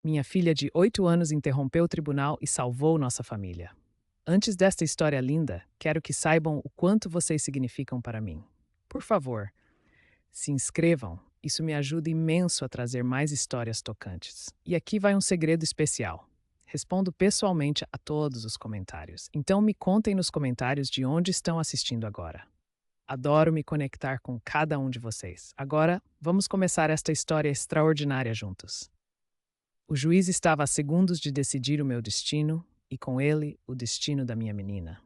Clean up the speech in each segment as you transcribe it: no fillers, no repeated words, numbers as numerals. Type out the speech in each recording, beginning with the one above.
Minha filha de 8 anos interrompeu o tribunal e salvou nossa família. Antes desta história linda, quero que saibam o quanto vocês significam para mim. Por favor, se inscrevam. Isso me ajuda imenso a trazer mais histórias tocantes. E aqui vai um segredo especial. Respondo pessoalmente a todos os comentários. Então me contem nos comentários de onde estão assistindo agora. Adoro me conectar com cada um de vocês. Agora, vamos começar esta história extraordinária juntos. O juiz estava a segundos de decidir o meu destino e, com ele, o destino da minha menina.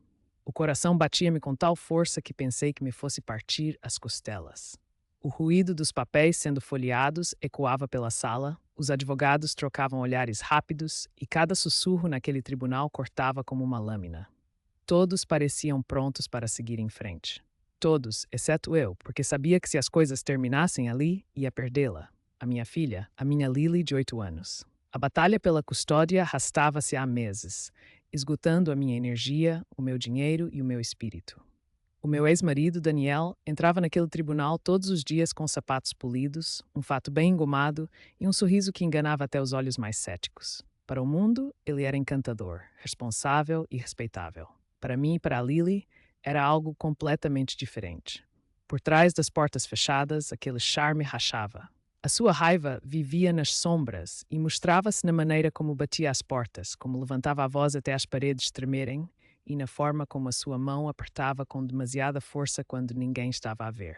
O coração batia-me com tal força que pensei que me fosse partir as costelas. O ruído dos papéis sendo folheados ecoava pela sala, os advogados trocavam olhares rápidos e cada sussurro naquele tribunal cortava como uma lâmina. Todos pareciam prontos para seguir em frente. Todos, exceto eu, porque sabia que se as coisas terminassem ali, ia perdê-la. A minha filha, a minha Lily de 8 anos. A batalha pela custódia arrastava-se há meses, esgotando a minha energia, o meu dinheiro e o meu espírito. O meu ex-marido, Daniel, entrava naquele tribunal todos os dias com sapatos polidos, um fato bem engomado e um sorriso que enganava até os olhos mais céticos. Para o mundo, ele era encantador, responsável e respeitável. Para mim e para a Lily, era algo completamente diferente. Por trás das portas fechadas, aquele charme rachava. A sua raiva vivia nas sombras e mostrava-se na maneira como batia as portas, como levantava a voz até as paredes tremerem e na forma como a sua mão apertava com demasiada força quando ninguém estava a ver.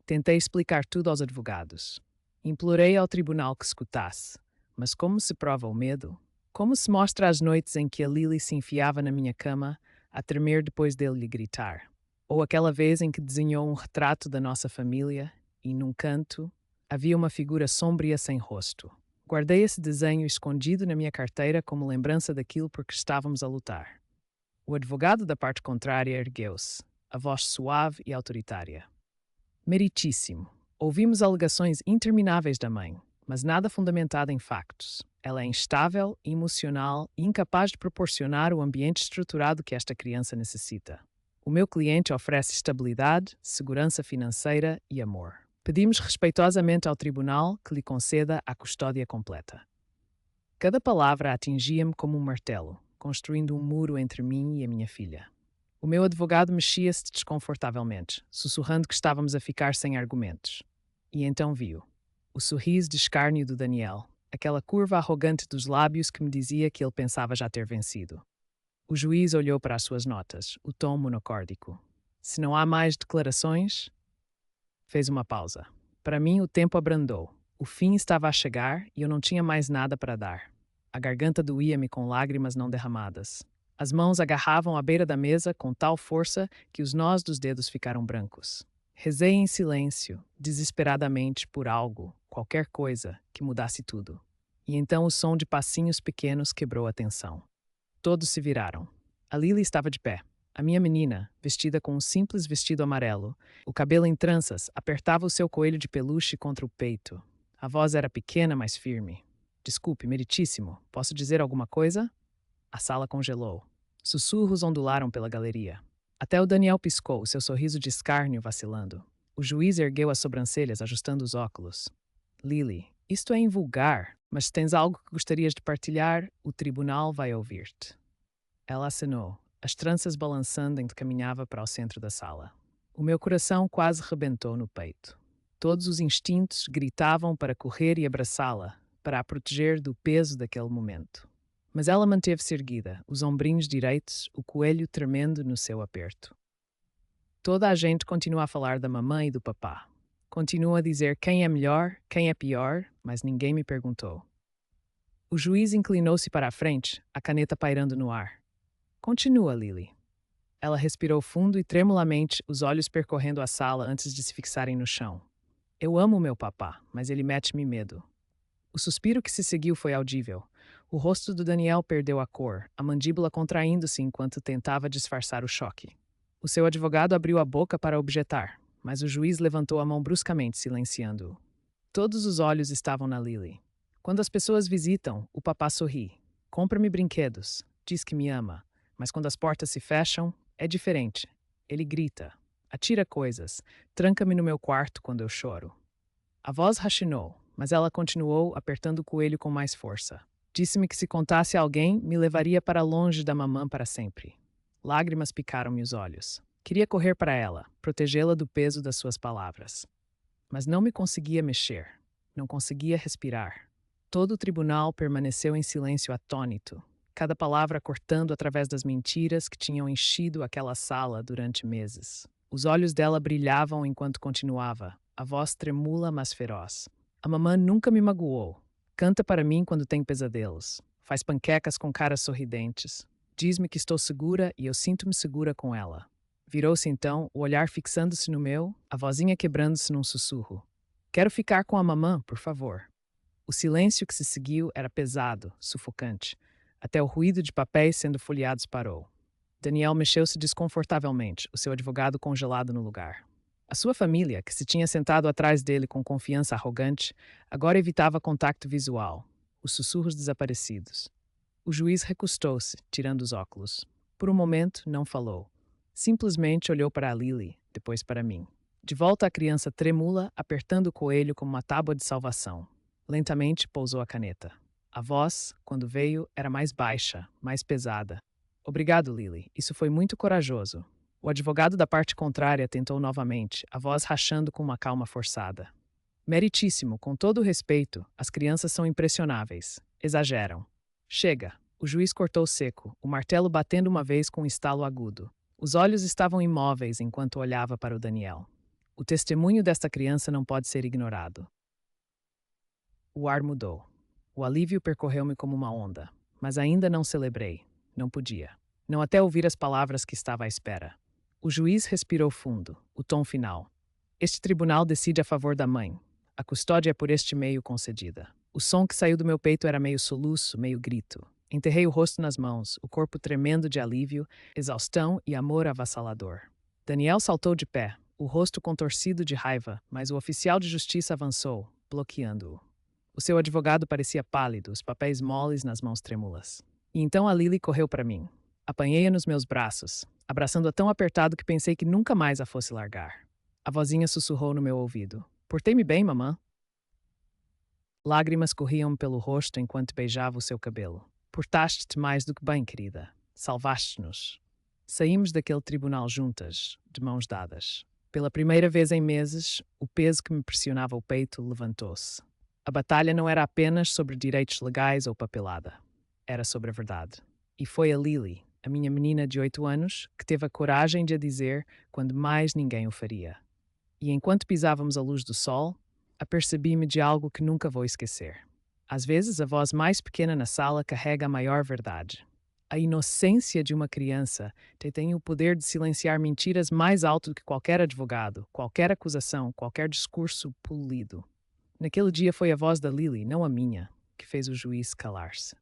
Tentei explicar tudo aos advogados. Implorei ao tribunal que escutasse, mas como se prova o medo? Como se mostra as noites em que a Lily se enfiava na minha cama, a tremer depois dele lhe gritar? Ou aquela vez em que desenhou um retrato da nossa família e, num canto, havia uma figura sombria sem rosto. Guardei esse desenho escondido na minha carteira como lembrança daquilo por que estávamos a lutar. O advogado da parte contrária ergueu-se, a voz suave e autoritária. Meritíssimo. Ouvimos alegações intermináveis da mãe, mas nada fundamentado em factos. Ela é instável, emocional e incapaz de proporcionar o ambiente estruturado que esta criança necessita. O meu cliente oferece estabilidade, segurança financeira e amor. Pedimos respeitosamente ao tribunal que lhe conceda a custódia completa. Cada palavra atingia-me como um martelo, construindo um muro entre mim e a minha filha. O meu advogado mexia-se desconfortavelmente, sussurrando que estávamos a ficar sem argumentos. E então viu. O sorriso de escárnio do Daniel, aquela curva arrogante dos lábios que me dizia que ele pensava já ter vencido. O juiz olhou para as suas notas, o tom monocórdico. Se não há mais declarações, fez uma pausa. Para mim, o tempo abrandou. O fim estava a chegar e eu não tinha mais nada para dar. A garganta doía-me com lágrimas não derramadas. As mãos agarravam à beira da mesa com tal força que os nós dos dedos ficaram brancos. Rezei em silêncio, desesperadamente por algo, qualquer coisa, que mudasse tudo. E então o som de passinhos pequenos quebrou a tensão. Todos se viraram. A Lily estava de pé. A minha menina, vestida com um simples vestido amarelo, o cabelo em tranças, apertava o seu coelho de peluche contra o peito. A voz era pequena, mas firme. Desculpe, meritíssimo, posso dizer alguma coisa? A sala congelou. Sussurros ondularam pela galeria. Até o Daniel piscou, seu sorriso de escárnio vacilando. O juiz ergueu as sobrancelhas, ajustando os óculos. Lily, isto é invulgar, mas se tens algo que gostarias de partilhar, o tribunal vai ouvir-te. Ela acenou, as tranças balançando enquanto caminhava para o centro da sala. O meu coração quase rebentou no peito. Todos os instintos gritavam para correr e abraçá-la, para a proteger do peso daquele momento. Mas ela manteve-se erguida, os ombrinhos direitos, o coelho tremendo no seu aperto. Toda a gente continua a falar da mamãe e do papá. Continua a dizer quem é melhor, quem é pior, mas ninguém me perguntou. O juiz inclinou-se para a frente, a caneta pairando no ar. Continua, Lily. Ela respirou fundo e tremulamente, os olhos percorrendo a sala antes de se fixarem no chão. Eu amo meu papá, mas ele mete-me medo. O suspiro que se seguiu foi audível. O rosto do Daniel perdeu a cor, a mandíbula contraindo-se enquanto tentava disfarçar o choque. O seu advogado abriu a boca para objetar, mas o juiz levantou a mão bruscamente, silenciando-o. Todos os olhos estavam na Lily. Quando as pessoas visitam, o papá sorri. Compra-me brinquedos, diz que me ama, mas quando as portas se fecham, é diferente. Ele grita, atira coisas, tranca-me no meu quarto quando eu choro. A voz rachinou, mas ela continuou, apertando o coelho com mais força. Disse-me que se contasse a alguém, me levaria para longe da mamã para sempre. Lágrimas picaram-me os olhos. Queria correr para ela, protegê-la do peso das suas palavras. Mas não me conseguia mexer. Não conseguia respirar. Todo o tribunal permaneceu em silêncio atônito, cada palavra cortando através das mentiras que tinham enchido aquela sala durante meses. Os olhos dela brilhavam enquanto continuava, a voz tremula mas feroz. A mamã nunca me magoou. Canta para mim quando tem pesadelos. Faz panquecas com caras sorridentes. Diz-me que estou segura e eu sinto-me segura com ela. Virou-se então, o olhar fixando-se no meu, a vozinha quebrando-se num sussurro. Quero ficar com a mamã, por favor. O silêncio que se seguiu era pesado, sufocante. Até o ruído de papéis sendo folheados parou. Daniel mexeu-se desconfortavelmente, o seu advogado congelado no lugar. A sua família, que se tinha sentado atrás dele com confiança arrogante, agora evitava contato visual, os sussurros desaparecidos. O juiz recostou-se, tirando os óculos. Por um momento, não falou. Simplesmente olhou para a Lily, depois para mim. De volta a criança tremula, apertando o coelho como uma tábua de salvação. Lentamente pousou a caneta. A voz, quando veio, era mais baixa, mais pesada. Obrigado, Lily. Isso foi muito corajoso. O advogado da parte contrária tentou novamente, a voz rachando com uma calma forçada. Meritíssimo, com todo o respeito, as crianças são impressionáveis. Exageram. Chega. O juiz cortou seco, o martelo batendo uma vez com um estalo agudo. Os olhos estavam imóveis enquanto olhava para o Daniel. O testemunho desta criança não pode ser ignorado. O ar mudou. O alívio percorreu-me como uma onda, mas ainda não celebrei. Não podia. Não até ouvir as palavras que estava à espera. O juiz respirou fundo, o tom final. Este tribunal decide a favor da mãe. A custódia é por este meio concedida. O som que saiu do meu peito era meio soluço, meio grito. Enterrei o rosto nas mãos, o corpo tremendo de alívio, exaustão e amor avassalador. Daniel saltou de pé, o rosto contorcido de raiva, mas o oficial de justiça avançou, bloqueando-o. O seu advogado parecia pálido, os papéis moles nas mãos trêmulas. E então a Lily correu para mim. Apanhei-a nos meus braços, abraçando-a tão apertado que pensei que nunca mais a fosse largar. A vozinha sussurrou no meu ouvido. Portei-me bem, mamã? Lágrimas corriam-me pelo rosto enquanto beijava o seu cabelo. Portaste-te mais do que bem, querida. Salvaste-nos. Saímos daquele tribunal juntas, de mãos dadas. Pela primeira vez em meses, o peso que me pressionava o peito levantou-se. A batalha não era apenas sobre direitos legais ou papelada. Era sobre a verdade. E foi a Lily, a minha menina de 8 anos, que teve a coragem de a dizer quando mais ninguém o faria. E enquanto pisávamos a luz do sol, apercebi-me de algo que nunca vou esquecer. Às vezes, a voz mais pequena na sala carrega a maior verdade. A inocência de uma criança tem o poder de silenciar mentiras mais alto do que qualquer advogado, qualquer acusação, qualquer discurso polido. Naquele dia foi a voz da Lily, não a minha, que fez o juiz calar-se.